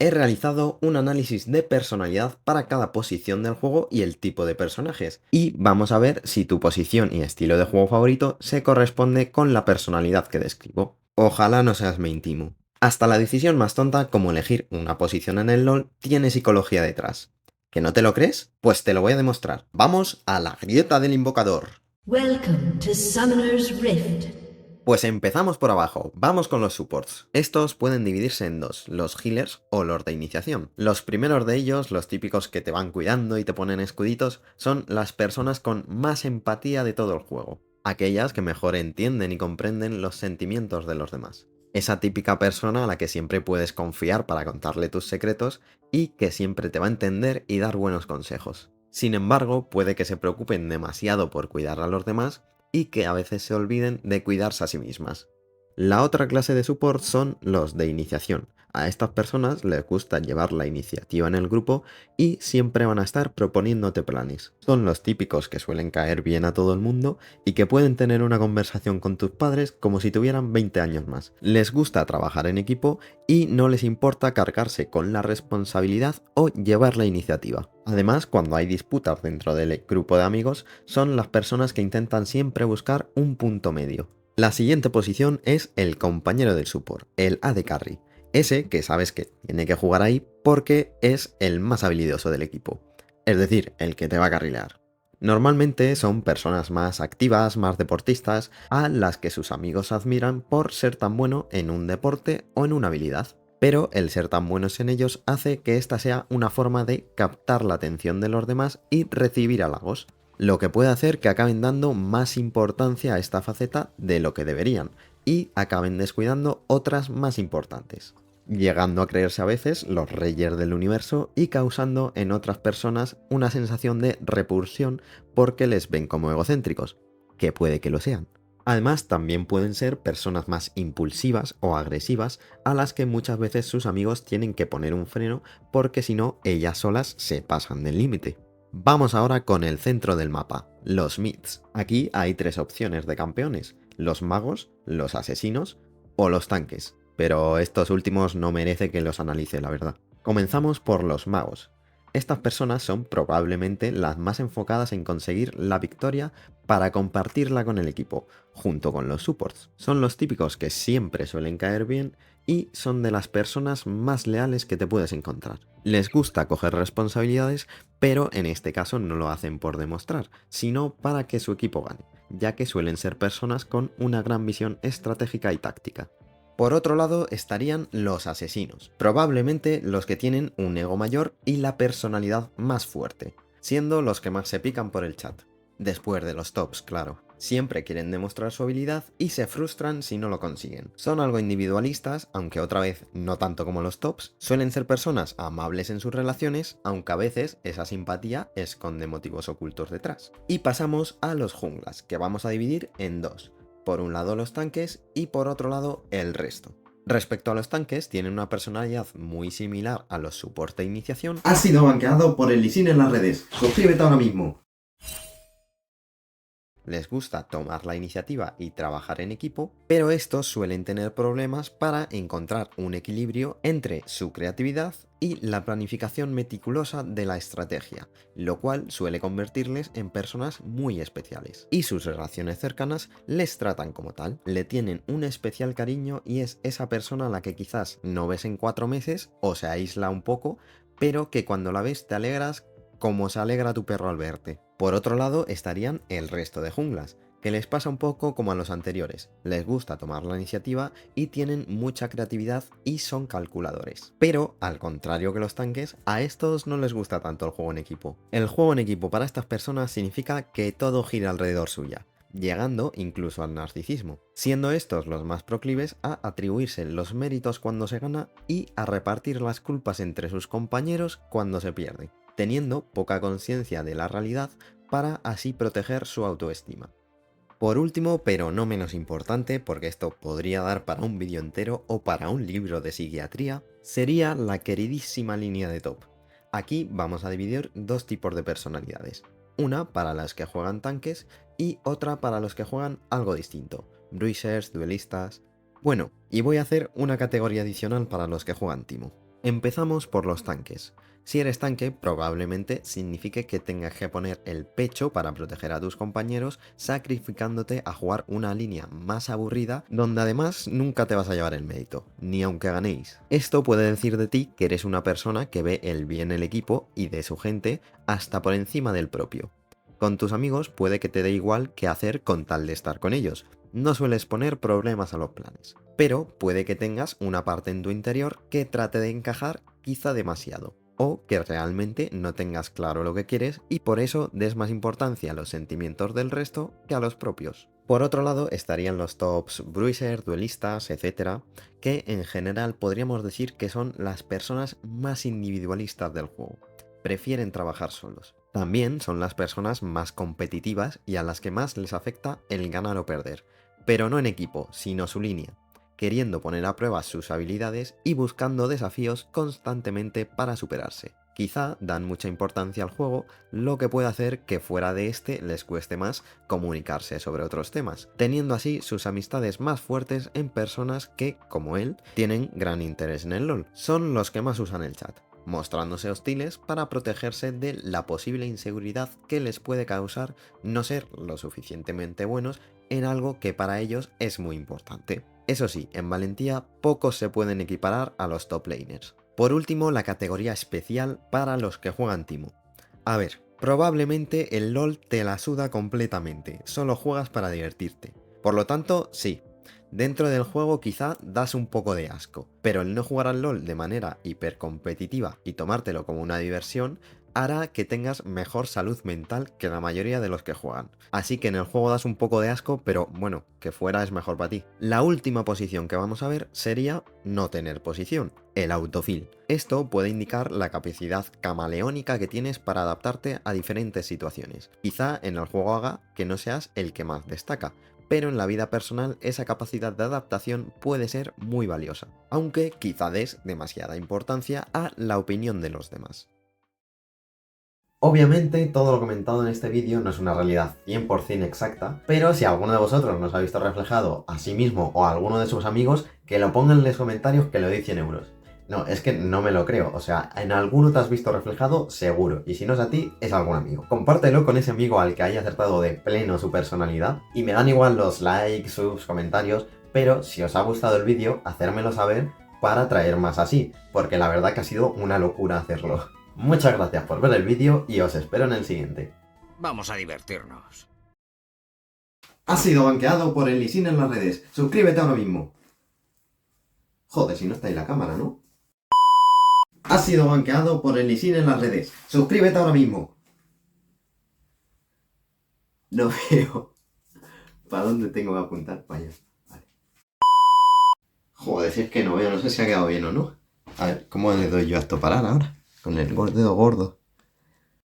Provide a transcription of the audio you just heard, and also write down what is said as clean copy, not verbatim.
he realizado un análisis de personalidad para cada posición del juego y el tipo de personajes. Y vamos a ver si tu posición y estilo de juego favorito se corresponde con la personalidad que describo. Ojalá no seas main Timo. Hasta la decisión más tonta como elegir una posición en el LoL tiene psicología detrás. ¿Que no te lo crees? Pues te lo voy a demostrar. Vamos a la grieta del invocador. Welcome to Summoner's Rift. Pues empezamos por abajo, vamos con los supports. Estos pueden dividirse en dos, los healers o los de iniciación. Los primeros de ellos, los típicos que te van cuidando y te ponen escuditos, son las personas con más empatía de todo el juego. Aquellas que mejor entienden y comprenden los sentimientos de los demás. Esa típica persona a la que siempre puedes confiar para contarle tus secretos y que siempre te va a entender y dar buenos consejos. Sin embargo, puede que se preocupen demasiado por cuidar a los demás y que a veces se olviden de cuidarse a sí mismas. La otra clase de support son los de iniciación. A estas personas les gusta llevar la iniciativa en el grupo y siempre van a estar proponiéndote planes. Son los típicos que suelen caer bien a todo el mundo y que pueden tener una conversación con tus padres como si tuvieran 20 años más. Les gusta trabajar en equipo y no les importa cargarse con la responsabilidad o llevar la iniciativa. Además, cuando hay disputas dentro del grupo de amigos, son las personas que intentan siempre buscar un punto medio. La siguiente posición es el compañero del support, el AD Carry. Ese que sabes que tiene que jugar ahí porque es el más habilidoso del equipo. Es decir, el que te va a carrilear. Normalmente son personas más activas, más deportistas, a las que sus amigos admiran por ser tan bueno en un deporte o en una habilidad. Pero el ser tan buenos en ellos hace que esta sea una forma de captar la atención de los demás y recibir halagos, lo que puede hacer que acaben dando más importancia a esta faceta de lo que deberían y acaben descuidando otras más importantes, llegando a creerse a veces los reyes del universo y causando en otras personas una sensación de repulsión porque les ven como egocéntricos, que puede que lo sean. Además, también pueden ser personas más impulsivas o agresivas a las que muchas veces sus amigos tienen que poner un freno porque si no, ellas solas se pasan del límite. Vamos ahora con el centro del mapa, los mids. Aquí hay tres opciones de campeones, los magos, los asesinos o los tanques, pero estos últimos no merece que los analice, la verdad. Comenzamos por los magos. Estas personas son probablemente las más enfocadas en conseguir la victoria para compartirla con el equipo, junto con los supports. Son los típicos que siempre suelen caer bien y son de las personas más leales que te puedes encontrar. Les gusta coger responsabilidades, pero en este caso no lo hacen por demostrar, sino para que su equipo gane, ya que suelen ser personas con una gran visión estratégica y táctica. Por otro lado estarían los asesinos, probablemente los que tienen un ego mayor y la personalidad más fuerte, siendo los que más se pican por el chat. Después de los tops, claro. Siempre quieren demostrar su habilidad y se frustran si no lo consiguen. Son algo individualistas, aunque otra vez no tanto como los tops. Suelen ser personas amables en sus relaciones, aunque a veces esa simpatía esconde motivos ocultos detrás. Y pasamos a los junglas, que vamos a dividir en dos. Por un lado los tanques y por otro lado el resto. Respecto a los tanques, tienen una personalidad muy similar a los soporte de iniciación. Has sido banqueado por el Lee Sin en las redes. Suscríbete ahora mismo. Les gusta tomar la iniciativa y trabajar en equipo, pero estos suelen tener problemas para encontrar un equilibrio entre su creatividad y la planificación meticulosa de la estrategia, lo cual suele convertirles en personas muy especiales. Y sus relaciones cercanas les tratan como tal, le tienen un especial cariño y es esa persona a la que quizás no ves en 4 meses o se aísla un poco, pero que cuando la ves te alegras como se alegra tu perro al verte. Por otro lado estarían el resto de junglas, que les pasa un poco como a los anteriores, les gusta tomar la iniciativa y tienen mucha creatividad y son calculadores. Pero, al contrario que los tanques, a estos no les gusta tanto el juego en equipo. El juego en equipo para estas personas significa que todo gira alrededor suya, llegando incluso al narcisismo, siendo estos los más proclives a atribuirse los méritos cuando se gana y a repartir las culpas entre sus compañeros cuando se pierde, teniendo poca conciencia de la realidad para así proteger su autoestima. Por último, pero no menos importante, porque esto podría dar para un vídeo entero o para un libro de psiquiatría, sería la queridísima línea de top. Aquí vamos a dividir dos tipos de personalidades, una para las que juegan tanques y otra para los que juegan algo distinto, bruisers, duelistas. Bueno, y voy a hacer una categoría adicional para los que juegan Timo. Empezamos por los tanques. Si eres tanque, probablemente signifique que tengas que poner el pecho para proteger a tus compañeros, sacrificándote a jugar una línea más aburrida, donde además nunca te vas a llevar el mérito, ni aunque ganéis. Esto puede decir de ti que eres una persona que ve el bien del equipo y de su gente hasta por encima del propio. Con tus amigos puede que te dé igual qué hacer con tal de estar con ellos. No sueles poner problemas a los planes. Pero puede que tengas una parte en tu interior que trate de encajar quizá demasiado. O que realmente no tengas claro lo que quieres y por eso des más importancia a los sentimientos del resto que a los propios. Por otro lado estarían los tops bruiser, duelistas, etc., que en general podríamos decir que son las personas más individualistas del juego. Prefieren trabajar solos. También son las personas más competitivas y a las que más les afecta el ganar o perder, pero no en equipo, sino su línea, queriendo poner a prueba sus habilidades y buscando desafíos constantemente para superarse. Quizá dan mucha importancia al juego, lo que puede hacer que fuera de este les cueste más comunicarse sobre otros temas, teniendo así sus amistades más fuertes en personas que, como él, tienen gran interés en el LoL. Son los que más usan el chat, mostrándose hostiles para protegerse de la posible inseguridad que les puede causar no ser lo suficientemente buenos en algo que para ellos es muy importante. Eso sí, en valentía pocos se pueden equiparar a los top laners. Por último, la categoría especial para los que juegan Timo. A ver, probablemente el LoL te la suda completamente, solo juegas para divertirte. Por lo tanto, sí, dentro del juego quizá das un poco de asco, pero el no jugar al LoL de manera hipercompetitiva y tomártelo como una diversión hará que tengas mejor salud mental que la mayoría de los que juegan. Así que en el juego das un poco de asco, pero bueno, que fuera es mejor para ti. La última posición que vamos a ver sería no tener posición, el autofill. Esto puede indicar la capacidad camaleónica que tienes para adaptarte a diferentes situaciones. Quizá en el juego haga que no seas el que más destaca, pero en la vida personal esa capacidad de adaptación puede ser muy valiosa, aunque quizá des demasiada importancia a la opinión de los demás. Obviamente todo lo comentado en este vídeo no es una realidad 100% exacta, pero si alguno de vosotros nos ha visto reflejado a sí mismo o a alguno de sus amigos, que lo pongan en los comentarios que le doy 100 euros. No, es que no me lo creo, o sea, en alguno te has visto reflejado seguro, y si no es a ti, es a algún amigo. Compártelo con ese amigo al que haya acertado de pleno su personalidad, y me dan igual los likes, subs, comentarios, pero si os ha gustado el vídeo, hacérmelo saber para traer más así, porque la verdad que ha sido una locura hacerlo. Muchas gracias por ver el vídeo y os espero en el siguiente. Vamos a divertirnos. Has sido banqueado por el Lisin en las redes. Suscríbete ahora mismo. Joder, si no está ahí la cámara, ¿no? Has sido banqueado por el Lisin en las redes. Suscríbete ahora mismo. No veo. ¿Para dónde tengo que apuntar? Vaya. Vale. Joder, si es que no veo, no sé si ha quedado bien o no. A ver, ¿cómo le doy yo a esto parar ahora? Con el dedo gordo.